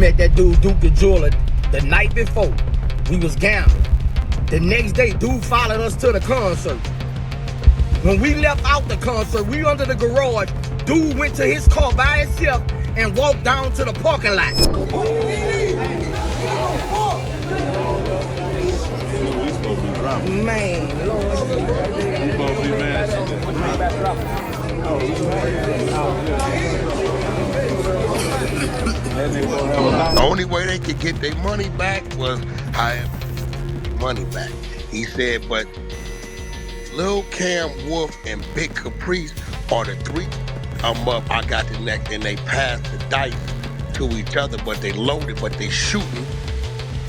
met that dude, Duke the Jeweler, the night before. We was gambling. The next day, dude followed us to the concert. When we left out the concert, we under the garage. Dude went to his car by himself and walked down to the parking lot. Man, Lord. The only way they could get their money back was hire money back. He said, but Lil Cam Wolf and Big Caprice are the three. I'm up, I got the neck, and they pass the dice to each other, but they loaded, but they shooting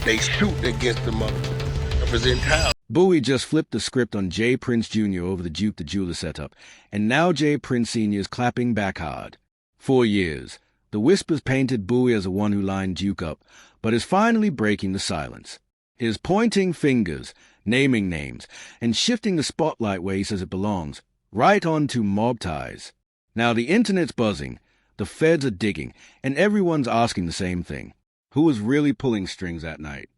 against the motherfuckers in town. Boosie just flipped the script on J. Prince Jr. over the Duke the Jeweler setup, and now J. Prince Sr. is clapping back hard. 4 years. The whispers painted Boosie as the one who lined Duke up, but is finally breaking the silence. His pointing fingers, naming names, and shifting the spotlight where he says it belongs, right on to mob ties. Now the internet's buzzing, the feds are digging, and everyone's asking the same thing. Who was really pulling strings that night?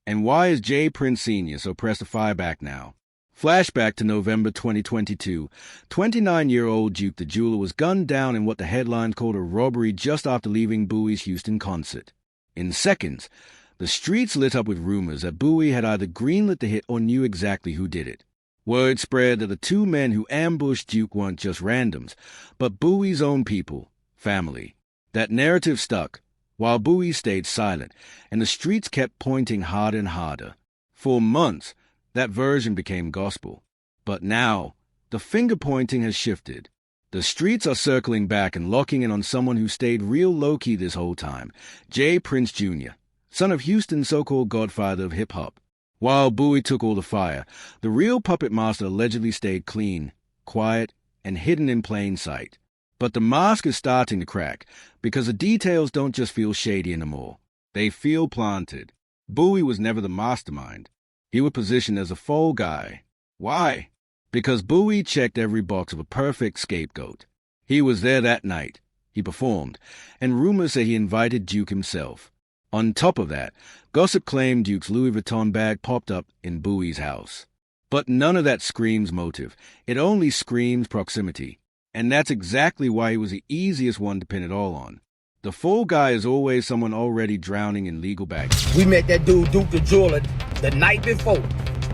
And why is J. Prince Sr. so pressed to fire back now? Flashback to November 2022. 29-year-old Duke the Jeweler was gunned down in what the headlines called a robbery just after leaving Boosie's Houston concert. In seconds, the streets lit up with rumors that Boosie had either greenlit the hit or knew exactly who did it. Word spread that the two men who ambushed Duke weren't just randoms, but Boosie's own people, family. That narrative stuck, while Boosie stayed silent, and the streets kept pointing harder and harder. For months, that version became gospel. But now, the finger-pointing has shifted. The streets are circling back and locking in on someone who stayed real low-key this whole time, J. Prince Jr., son of Houston's so-called godfather of hip-hop. While Boosie took all the fire, the real puppet master allegedly stayed clean, quiet, and hidden in plain sight. But the mask is starting to crack, because the details don't just feel shady anymore. They feel planted. Boosie was never the mastermind. He was positioned as a fall guy. Why? Because Boosie checked every box of a perfect scapegoat. He was there that night. He performed, and rumors say he invited Duke himself. On top of that, gossip claimed Duke's Louis Vuitton bag popped up in Boosie's house. But none of that screams motive. It only screams proximity. And that's exactly why he was the easiest one to pin it all on. The fall guy is always someone already drowning in legal baggage. We met that dude, Duke the Jeweler, the night before.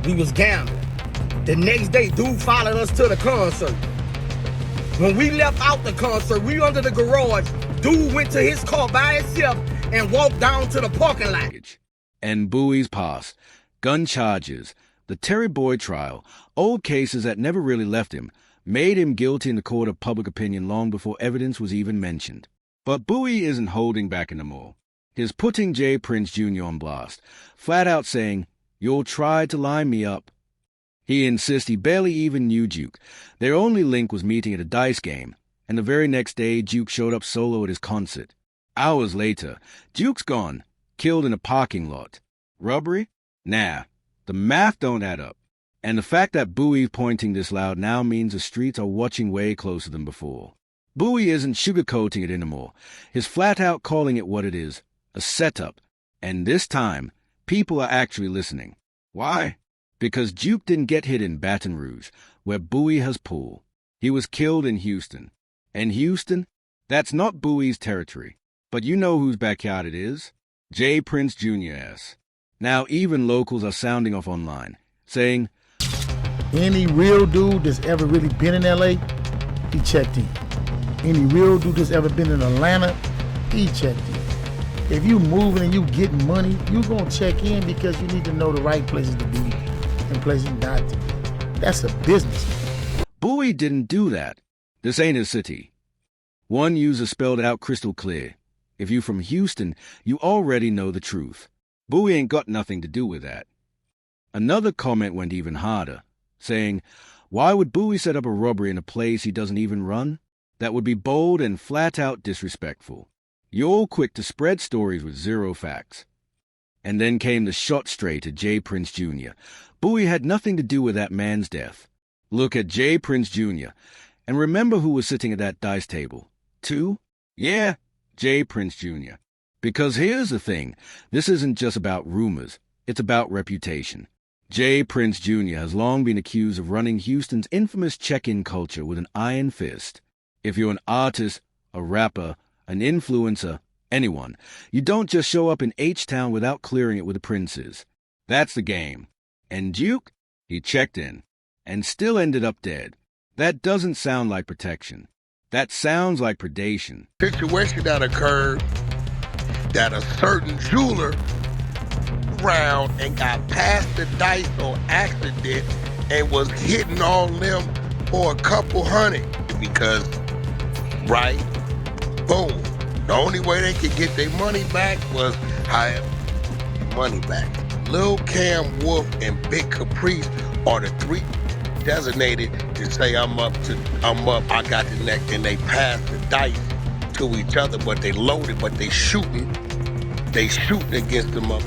We was gambling. The next day, dude followed us to the concert. When we left out the concert, we under the garage. Dude went to his car by himself and walked down to the parking lot. And Boosie's past, gun charges, the Terry Boyd trial, old cases that never really left him, made him guilty in the court of public opinion long before evidence was even mentioned. But Boosie isn't holding back anymore. He's putting J. Prince Jr. on blast, flat out saying, "You'll try to line me up." He insists he barely even knew Duke. Their only link was meeting at a dice game, and the very next day Duke showed up solo at his concert. Hours later, Duke's gone, killed in a parking lot. Robbery? Nah, the math don't add up. And the fact that Boosie's pointing this loud now means the streets are watching way closer than before. Boosie isn't sugarcoating it anymore. He's flat out calling it what it is, a setup. And this time, people are actually listening. Why? Because Duke didn't get hit in Baton Rouge, where Boosie has pulled. He was killed in Houston. And Houston? That's not Boosie's territory. But you know whose backyard it is? J. Prince Jr.'s. Now even locals are sounding off online, saying, any real dude that's ever really been in LA, he checked in. Any real dude that's ever been in Atlanta, he checked in. If you moving and you getting money, you gonna check in because you need to know the right places to be and places not to be. That's a business. Boosie didn't do that. This ain't his city. One user spelled it out crystal clear. If you from Houston, you already know the truth. Boosie ain't got nothing to do with that. Another comment went even harder, saying, why would Boosie set up a robbery in a place he doesn't even run? That would be bold and flat-out disrespectful. You're all quick to spread stories with zero facts. And then came the shot straight at J. Prince Jr. Boosie had nothing to do with that man's death. Look at J. Prince Jr. and remember who was sitting at that dice table. 2? Yeah, J. Prince Jr. Because here's the thing, this isn't just about rumors, it's about reputation. Jay Prince Jr. has long been accused of running Houston's infamous check-in culture with an iron fist. If you're an artist, a rapper, an influencer, anyone, you don't just show up in H-Town without clearing it with the princes. That's the game. And Duke? He checked in, and still ended up dead. That doesn't sound like protection. That sounds like predation. Situation that occurred that a certain jeweler round and got past the dice on accident and was hitting on them for a couple hundred because, right, boom. The only way they could get their money back was hire money back. Lil Cam Wolf and Big Caprice are the three designated to say I'm up, I got the neck, and they pass the dice to each other, but they loaded, but they shooting against them up.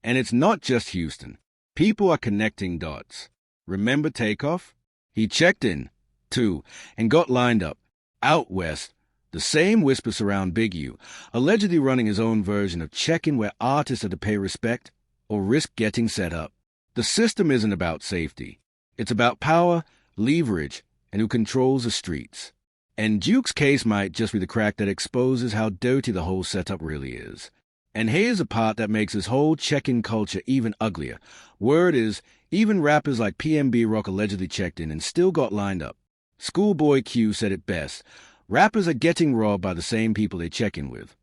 And it's not just Houston. People are connecting dots. Remember Takeoff? He checked in, too, and got lined up. Out west, the same whispers surround Big U, allegedly running his own version of check-in where artists are to pay respect or risk getting set up. The system isn't about safety. It's about power, leverage, and who controls the streets. And Duke's case might just be the crack that exposes how dirty the whole setup really is. And here's the part that makes this whole check-in culture even uglier. Word is, even rappers like PNB Rock allegedly checked in and still got lined up. Schoolboy Q said it best. Rappers are getting robbed by the same people they check in with.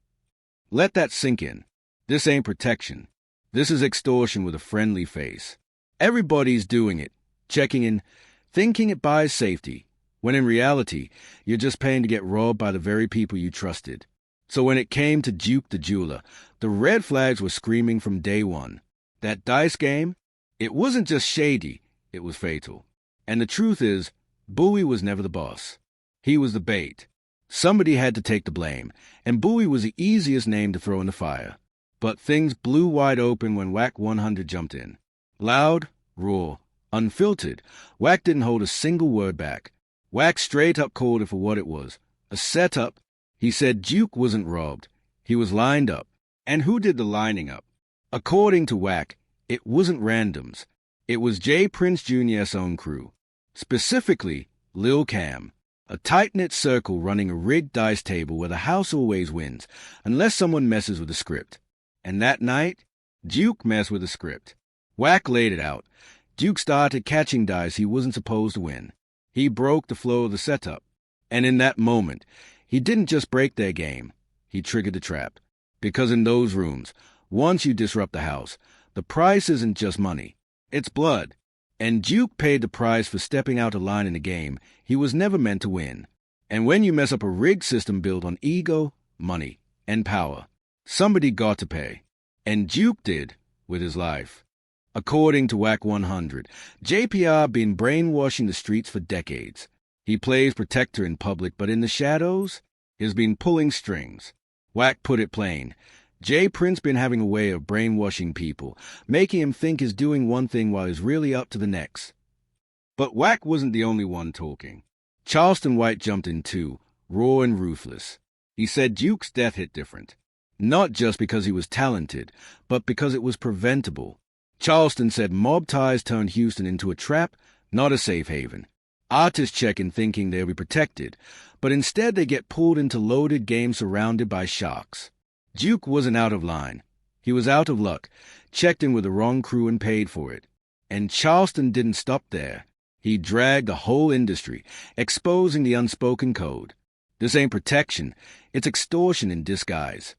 Let that sink in. This ain't protection. This is extortion with a friendly face. Everybody's doing it, checking in, thinking it buys safety, when in reality, you're just paying to get robbed by the very people you trusted. So when it came to Duke the Jeweler, the red flags were screaming from day one. That dice game, it wasn't just shady, it was fatal. And the truth is, Bowie was never the boss. He was the bait. Somebody had to take the blame, and Bowie was the easiest name to throw in the fire. But things blew wide open when Wack 100 jumped in. Loud, raw, unfiltered, Wack didn't hold a single word back. Wack straight up called it for what it was, a setup. He said Duke wasn't robbed. He was lined up. And who did the lining up? According to Wack, it wasn't randoms. It was Jay Prince Jr.'s own crew. Specifically, Lil Cam. A tight-knit circle running a rigged dice table where the house always wins, unless someone messes with the script. And that night, Duke messed with the script. Wack laid it out. Duke started catching dice he wasn't supposed to win. He broke the flow of the setup. And in that moment, he didn't just break their game, he triggered the trap. Because in those rooms, once you disrupt the house, the price isn't just money, it's blood. And Duke paid the price for stepping out of line in a game he was never meant to win. And when you mess up a rigged system built on ego, money, and power, somebody got to pay. And Duke did with his life. According to Wack 100, JPR been brainwashing the streets for decades. He plays protector in public, but in the shadows, he's been pulling strings. Wack put it plain. Jay Prince been having a way of brainwashing people, making him think he's doing one thing while he's really up to the next. But Wack wasn't the only one talking. Charleston White jumped in too, raw and ruthless. He said Duke's death hit different. Not just because he was talented, but because it was preventable. Charleston said mob ties turned Houston into a trap, not a safe haven. Artists check in thinking they'll be protected, but instead they get pulled into loaded games surrounded by sharks. Duke wasn't out of line. He was out of luck, checked in with the wrong crew and paid for it. And Charleston didn't stop there. He dragged the whole industry, exposing the unspoken code. This ain't protection, it's extortion in disguise.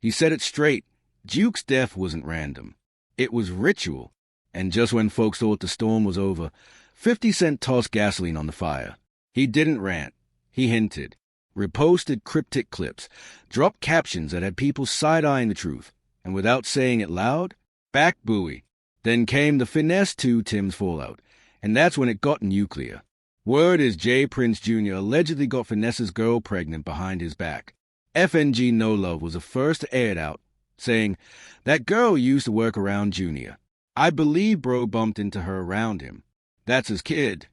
He said it straight. Duke's death wasn't random. It was ritual. And just when folks thought the storm was over, 50 Cent tossed gasoline on the fire. He didn't rant. He hinted. Reposted cryptic clips. Dropped captions that had people side-eyeing the truth. And without saying it loud, back Bowie. Then came the Finesse 2 Tim's fallout. And that's when it got nuclear. Word is Jay Prince Jr. allegedly got Finesse's girl pregnant behind his back. FNG No Love was the first to air it out, saying, "That girl used to work around Junior. I believe bro bumped into her around him. That's his kid."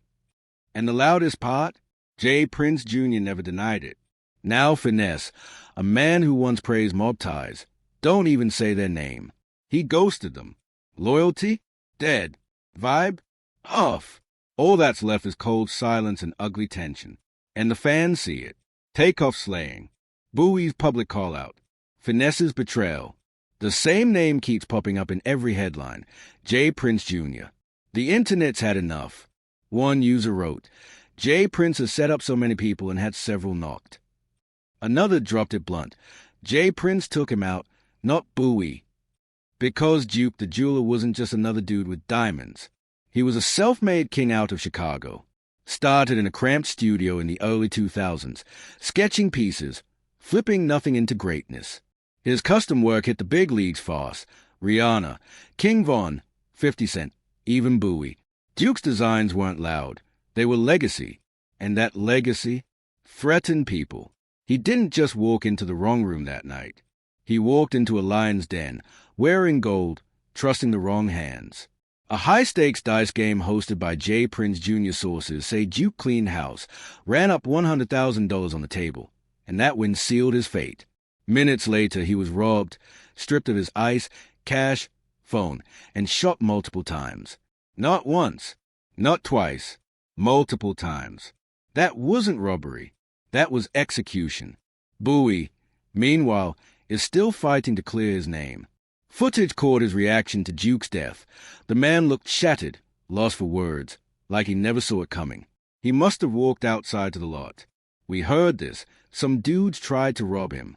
And the loudest part? Jay Prince Jr. never denied it. Now Finesse, A man who once praised mob ties. Don't even say their name. He ghosted them. Loyalty? Dead. Vibe? Off. All that's left is cold silence and ugly tension. And the fans see it. Takeoff slaying. Bowie's public call-out. Finesse's betrayal. The same name keeps popping up in every headline. J. Prince Jr. The internet's had enough. One user wrote, J. Prince has set up so many people and had several knocked. Another dropped it blunt. J. Prince took him out, not Bowie. Because Duke the jeweler wasn't just another dude with diamonds. He was a self-made king out of Chicago. Started in a cramped studio in the early 2000s, sketching pieces, flipping nothing into greatness. His custom work hit the big leagues fast. Rihanna, King Von, 50 Cent, even Bowie. Duke's designs weren't loud. They were legacy. And that legacy threatened people. He didn't just walk into the wrong room that night. He walked into a lion's den, wearing gold, trusting the wrong hands. A high-stakes dice game hosted by J. Prince Jr. sources say Duke cleaned house, ran up $100,000 on the table, and that win sealed his fate. Minutes later, he was robbed, stripped of his ice, cash, phone, and shot multiple times. Not once, not twice, multiple times. That wasn't robbery. That was execution. Bowie, meanwhile, is still fighting to clear his name. Footage caught his reaction to Duke's death. The man looked shattered, lost for words, like he never saw it coming. He must have walked outside to the lot. We heard this. Some dudes tried to rob him.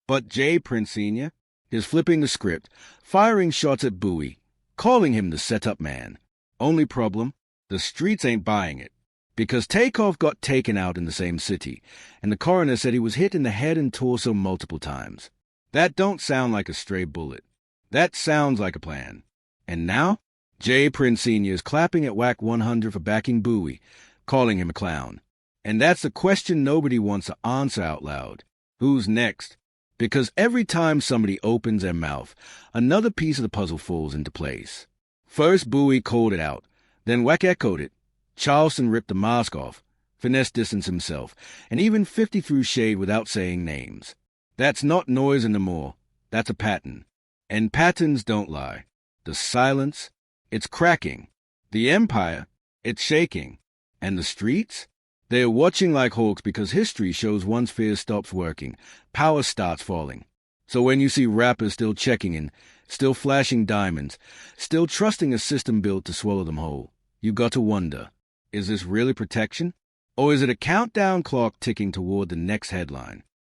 But J. Prince Sr. is flipping the script, firing shots at Bowie, calling him the setup man. Only problem, the streets ain't buying it. Because Takeoff got taken out in the same city, and the coroner said he was hit in the head and torso multiple times. That don't sound like a stray bullet. That sounds like a plan. And now, J. Prince Sr. is clapping at Whack 100 for backing Bowie, calling him a clown. And that's the question nobody wants to answer out loud. Who's next? Because every time somebody opens their mouth, another piece of the puzzle falls into place. First, Bowie called it out. Then Whack echoed it. Charleston ripped the mask off. Finesse distanced himself. And even 50 threw shade without saying names. That's not noise anymore. That's a pattern. And patterns don't lie. The silence, it's cracking. The empire, it's shaking. And the streets? They're watching like hawks because history shows once fear stops working, power starts falling. So when you see rappers still checking in, still flashing diamonds, still trusting a system built to swallow them whole, you got to wonder, is this really protection? Or is it a countdown clock ticking toward the next headline?